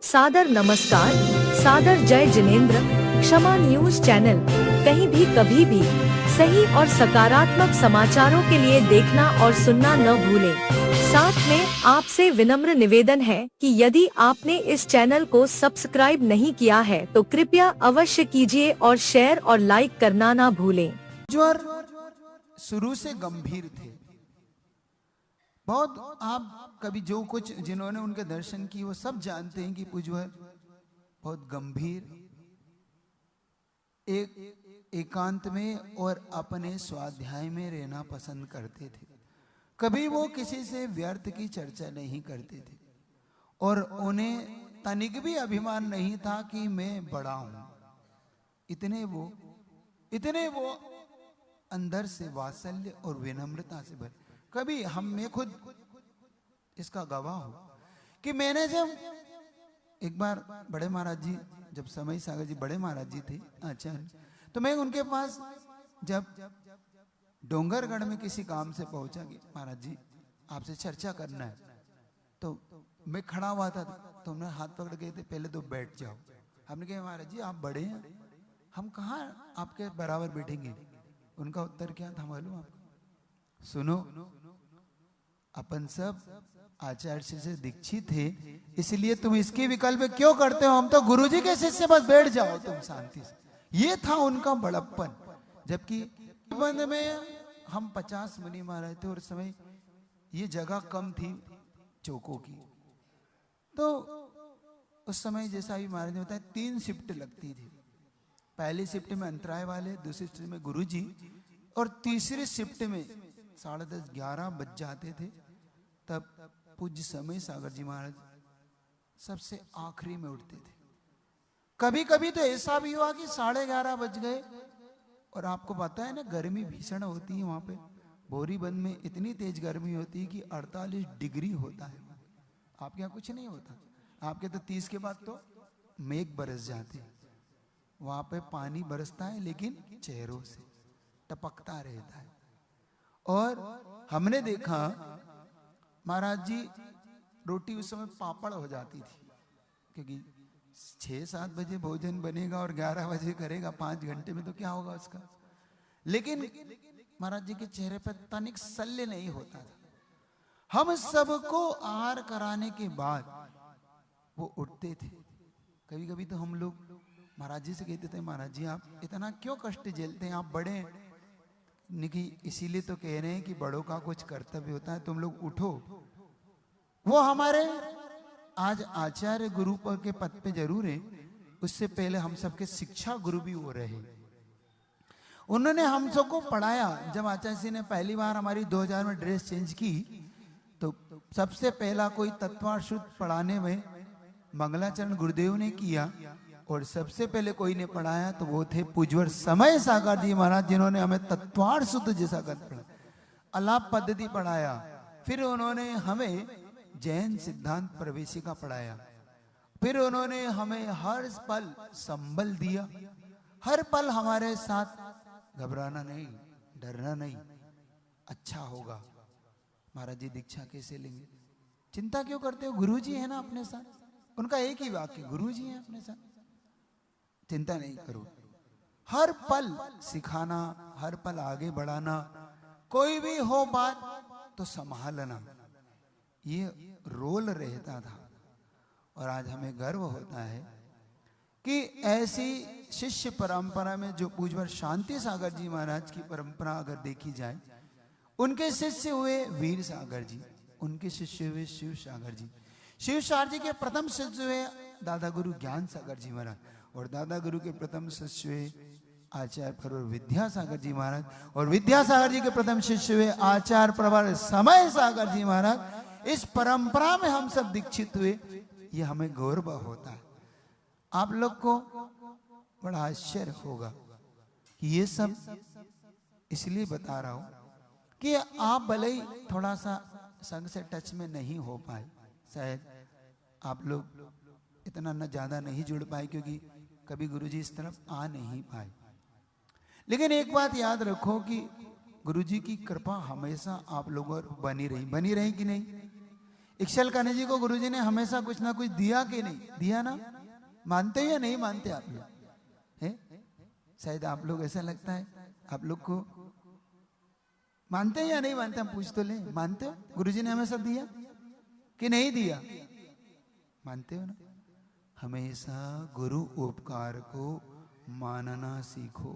सादर नमस्कार, सादर जय जिनेंद्र। क्षमा न्यूज चैनल कहीं भी कभी भी सही और सकारात्मक समाचारों के लिए देखना और सुनना न भूलें। साथ में आपसे विनम्र निवेदन है कि यदि आपने इस चैनल को सब्सक्राइब नहीं किया है तो कृपया अवश्य कीजिए और शेयर और लाइक करना ना भूलें। ज्वर शुरू से गंभीर थे बहुत। आप कभी जो कुछ जिन्होंने उनके दर्शन किए वो सब जानते हैं कि पूज्यवर बहुत गंभीर एकांत में और अपने स्वाध्याय में रहना पसंद करते थे। कभी वो किसी से व्यर्थ की चर्चा नहीं करते थे और उन्हें तनिक भी अभिमान नहीं था कि मैं बड़ा हूं। इतने वो अंदर से वात्सल्य और विनम्रता से भरे। कभी मैं खुद इसका गवाह हूं कि मैंने जब एक बार बड़े महाराज जी, जब समय सागर जी बड़े महाराज जी थे आचार्य, तो मैं उनके पास जब डोंगरगढ़ में किसी काम से पहुंचा कि महाराज जी आपसे चर्चा करना है, तो मैं खड़ा हुआ था तो हमने हाथ पकड़ गए थे, पहले तो बैठ जाओ। हमने कहा महाराज जी आप बड़े हैं, हम कहाँ आपके बराबर बैठेंगे। उनका उत्तर क्या था मालूम आपको? सुनो, अपन सब आचार्य से दीक्षित थे, इसलिए तुम इसके विकल्प क्यों करते हो? हम तो गुरुजी के शिष्य, बस बैठ जाओ तुम शांति से। ये था उनका बड़प्पन। जबकि बंद में हम 50 मुनि महाराज थे और समय ये जगह कम थी चौकों की, तो उस समय जैसा भी महाराज ने बताया 3 शिफ्ट लगती थी। पहली शिफ्ट में अंतराय वाले, दूसरी शिफ्ट में गुरुजी और तीसरी शिफ्ट में 10:30-11 बज जाते थे। तब पूज्य समय सागर जी महाराज सबसे आखिरी में उठते थे। कभी कभी तो ऐसा भी हुआ कि 11:30 बज गए और आपको पता है ना गर्मी भीषण होती है वहां पे। बोरीबंद में इतनी तेज गर्मी होती है कि 48 डिग्री होता है। आपके यहाँ कुछ नहीं होता, आपके तो 30 के बाद तो मेघ बरस जाते हैं। वहां पे पानी बरसता है लेकिन चेहरों से टपकता रहता है। और हमने देखा महाराज जी रोटी उस समय पापड़ हो जाती थी, क्योंकि 6-7 बजे भोजन बनेगा और 11 बजे करेगा, 5 घंटे में तो क्या होगा उसका। लेकिन महाराज जी के चेहरे पर तनिक शल्य नहीं होता था। हम सबको आहार कराने के बाद वो उठते थे। कभी कभी तो हम लोग महाराज जी से कहते थे महाराज जी आप इतना क्यों कष्ट झेलते हैं, आप बड़े निकी, इसीलिए तो कह रहे हैं कि बड़ों का कुछ कर्तव्य होता है, तुम लोग उठो। वो हमारे आज आचार्य गुरु के पद पे जरूर है, उससे पहले हम सबके शिक्षा गुरु भी हो रहे। उन्होंने हम सबको पढ़ाया। जब आचार्य जी ने पहली बार हमारी 2000 में ड्रेस चेंज की तो सबसे पहला कोई तत्वार्थ पढ़ाने में मंगलाचरण गुरुदेव ने किया और सबसे पहले कोई ने पढ़ाया तो वो थे पूज्यवर समय सागर जी महाराज, जिन्होंने हमें तत्वार्थ शुद्ध जैसा कर पढ़ा, अलाप पद्धति पढ़ाया। फिर उन्होंने हमें जैन सिद्धांत प्रवेशिका पढ़ाया। फिर उन्होंने हमें हर पल संबल दिया, हर पल हमारे साथ घबराना नहीं, डरना नहीं, अच्छा होगा। महाराज जी दीक्षा कैसे लेंगे, चिंता क्यों करते हो, गुरुजी है ना अपने साथ। उनका एक ही वाक्य, गुरुजी है अपने साथ, चिंता नहीं करो। हर पल सिखाना, हर पल आगे बढ़ाना, कोई भी हो बात तो संभालना, ये रोल रहता था। और आज हमें गर्व होता है कि ऐसी शिष्य परंपरा में जो पूज्यवर शांति सागर जी महाराज की परंपरा अगर देखी जाए, उनके शिष्य हुए वीर सागर जी, उनके शिष्य हुए शिव सागर जी, शिव सागर जी के प्रथम शिष्य हुए दादा गुरु ज्ञान सागर जी महाराज, और दादा गुरु के प्रथम शिष्य हुए आचार्य प्रवर विद्यासागर जी महाराज, और विद्यासागर जी के प्रथम शिष्य हुए आचार्य प्रवर समय सागर जी महाराज। इस परंपरा में हम सब दीक्षित हुए, ये हमें गौरव होता है। आप लोग को बड़ा आश्चर्य होगा कि ये सब इसलिए बता रहा हूं कि आप भले ही थोड़ा सा संघ से टच में नहीं हो पाए, शायद आप लोग इतना न ज्यादा नहीं जुड़ पाए क्योंकि कभी गुरुजी इस तरफ आ नहीं पाए। लेकिन एक बात याद रखो कि गुरुजी की कृपा हमेशा आप लोगों पर बनी रही कि नहीं। इक्शल कन्हैया जी को गुरुजी ने हमेशा कुछ ना कुछ दिया कि नहीं दिया ना? मानते हो या नहीं मानते आप लोग? हैं? शायद आप लोग ऐसा लगता है आप लोग को मानते हैं या नहीं मानते? हम पूछ तो ले, मानते हो गुरुजी ने हमेशा दिया कि नहीं दिया? मानते हो ना? हमेशा गुरु उपकार को मानना सीखो।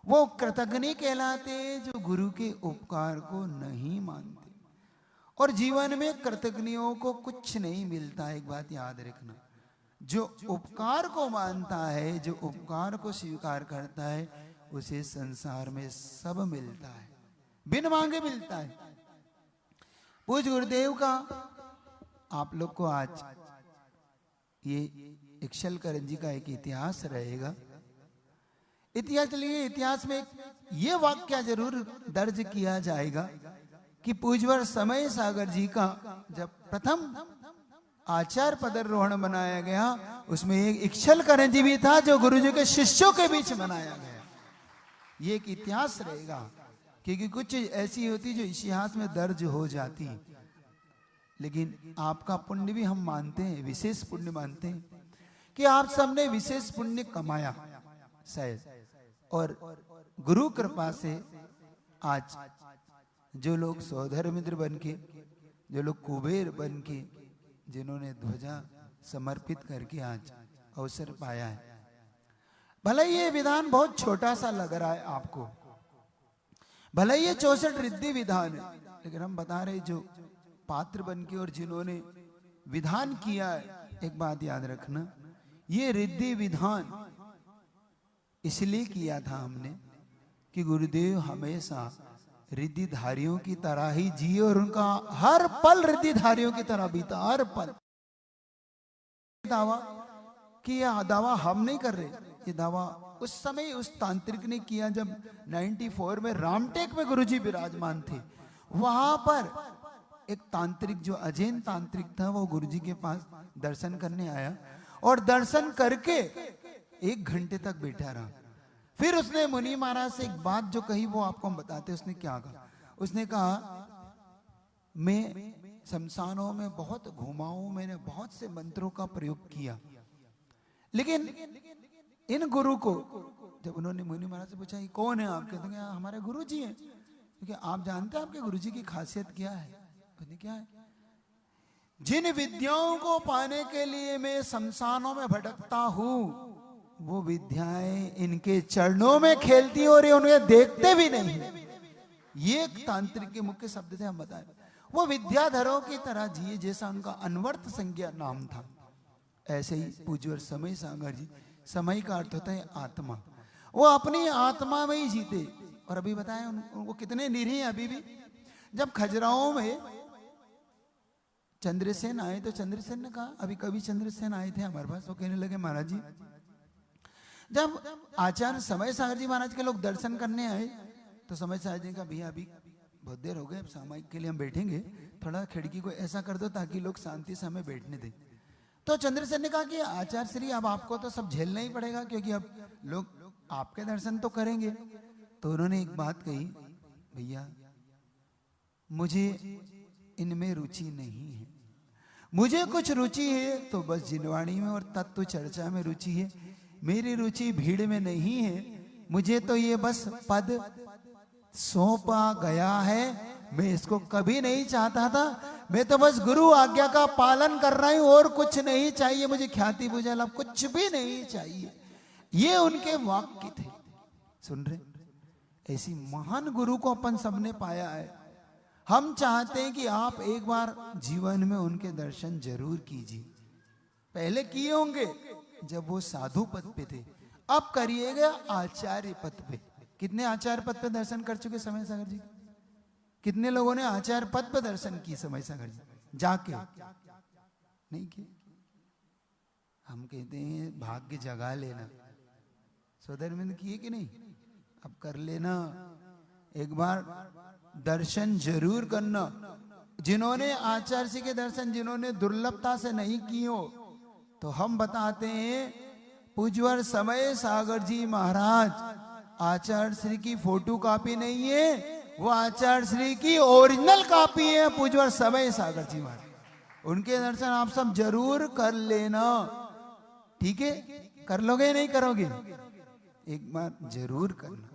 वो कृतज्ञ कहलाते जो गुरु के उपकार को नहीं मानते। और जीवन में कृतज्ञों को कुछ नहीं मिलता। एक बात याद रखना, जो उपकार को मानता है, जो उपकार को स्वीकार करता है, उसे संसार में सब मिलता है, बिन मांगे मिलता है। पूज्य गुरुदेव का आप लोग को आज ये इक्शल करण जी का एक इतिहास रहेगा। इतिहास लिए इतिहास में ये वाक्य जरूर दर्ज किया जाएगा कि पूज्यवर समय सागर जी का जब प्रथम आचार्य पदारोहण बनाया गया, उसमें एक इक्शल करण जी भी था जो गुरु जी के शिष्यों के बीच बनाया गया। ये एक इतिहास रहेगा, क्योंकि कुछ ऐसी होती जो इतिहास में दर्ज हो जाती। लेकिन आपका पुण्य भी हम मानते हैं, विशेष पुण्य मानते हैं कि आप सबने विशेष पुण्य कमाया शायद, और गुरु कृपा से आज जो लोग सौधर मित्र बनके, जो लोग कुबेर बनके, जिन्होंने ध्वजा समर्पित करके आज अवसर पाया है। भले ये विधान बहुत छोटा सा लग रहा है आपको, भले ये 64 रिद्धि विधान है, लेकिन हम बता रहे जो पात्र बनके और जिन्होंने विधान किया है, एक बात याद रखना, ये रिद्धि विधान इसलिए किया था हमने कि गुरुदेव हमेशा रिद्धिधारियों की तरह ही जिए और उनका हर पल रिद्धिधारियों की तरह बीता, हर पल। दावा कि यह दावा हम नहीं कर रहे, ये दावा उस समय उस तांत्रिक ने किया जब 94 में रामटेक में गुरुजी विराजमान थे। वहां पर एक तांत्रिक जो अजैन तांत्रिक था, वो गुरुजी के पास दर्शन करने आया और दर्शन करके 1 घंटे तक बैठा रहा। फिर उसने मुनि महाराज से एक बात जो कही वो आपको हम बताते। उसने क्या कहा? उसने कहा मैं शमशानों में बहुत घुमा हूं, मैंने बहुत से मंत्रों का प्रयोग किया, लेकिन इन गुरु को, जब उन्होंने मुनि महाराज से पूछा ये कौन है आपके, तो क्या हमारे गुरु जी हैं, क्योंकि आप जानते हैं आपके गुरु जी की खासियत क्या है? क्या है? जिन विद्याओं को पाने के लिए मैं शमशानों में भटकता हूं, वो विद्याएं इनके चरणों में खेलती और ये उन्हें देखते भी नहीं। ये एक तांत्रिक के मुख्य शब्द थे, हम बताएं। वो विद्याधरों की तरह जिए जैसा उनका अनवर्त संज्ञा नाम था। ऐसे ही पूज्य समय सागर जी, समय का अर्थ होता है आत्मा, वो अपनी आत्मा में ही जीते। और अभी बताएं उनको कितने निरीह अभी भी। जब खजुराहो में चंद्रसेन आए तो चंद्रसेन ने कहा, अभी कवि चंद्रसेन आए थे हमारे पास, वो कहने लगे महाराज जी, जब आचार्य समय सागर जी महाराज के लोग दर्शन करने आए तो समय सागर जी का भैया अभी बहुत देर हो गए, अब सामायिक के लिए हम बैठेंगे, थोड़ा खिड़की को ऐसा कर दो ताकि लोग शांति से हमें बैठने दें। तो चंद्रसेन ने कहा कि आचार्य श्री अब आपको तो सब झेलना ही पड़ेगा, क्योंकि अब लोग आपके दर्शन तो करेंगे। तो उन्होंने एक बात कही, भैया मुझे इनमें रुचि नहीं है, मुझे कुछ रुचि है तो बस जिनवाणी में और तत्व चर्चा में रुचि है, मेरी रुचि भीड़ में नहीं है, मुझे तो ये बस पद सौंपा गया है, मैं इसको कभी नहीं चाहता था, मैं तो बस गुरु आज्ञा का पालन कर रहा हूं और कुछ नहीं चाहिए, मुझे ख्याति पूजा लाभ कुछ भी नहीं चाहिए। ये उनके वाक्य थे। सुन रहे? ऐसी महान गुरु को अपन सबने पाया है। हम चाहते हैं कि आप एक बार जीवन में उनके दर्शन जरूर कीजिए। पहले किए होंगे जब वो साधु पद पे थे, अब करिएगा आचार्य पद पे। कितने आचार्य पद पे दर्शन कर चुके समय सागर जी? कितने लोगों ने आचार्य पद पे दर्शन की समय सागर जी जाके? नहीं किए। हम कहते हैं भाग्य जगा लेना। स्वधर्म किए कि नहीं? अब कर लेना, एक बार दर्शन जरूर करना। जिन्होंने आचार्य जी के दर्शन जिन्होंने दुर्लभता से नहीं किए हो, तो हम बताते हैं पूज्यवर समय सागर जी महाराज आचार्य श्री की फोटो कॉपी नहीं है, वो आचार्य श्री की ओरिजिनल कॉपी है पूज्यवर समय सागर जी महाराज। उनके दर्शन आप सब जरूर कर लेना, ठीक है? कर लोगे नहीं करोगे? एक बार जरूर करना।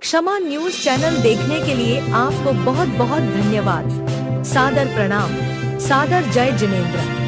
क्षमा न्यूज चैनल देखने के लिए आपको बहुत बहुत धन्यवाद। सादर प्रणाम। सादर जय जिनेंद्र।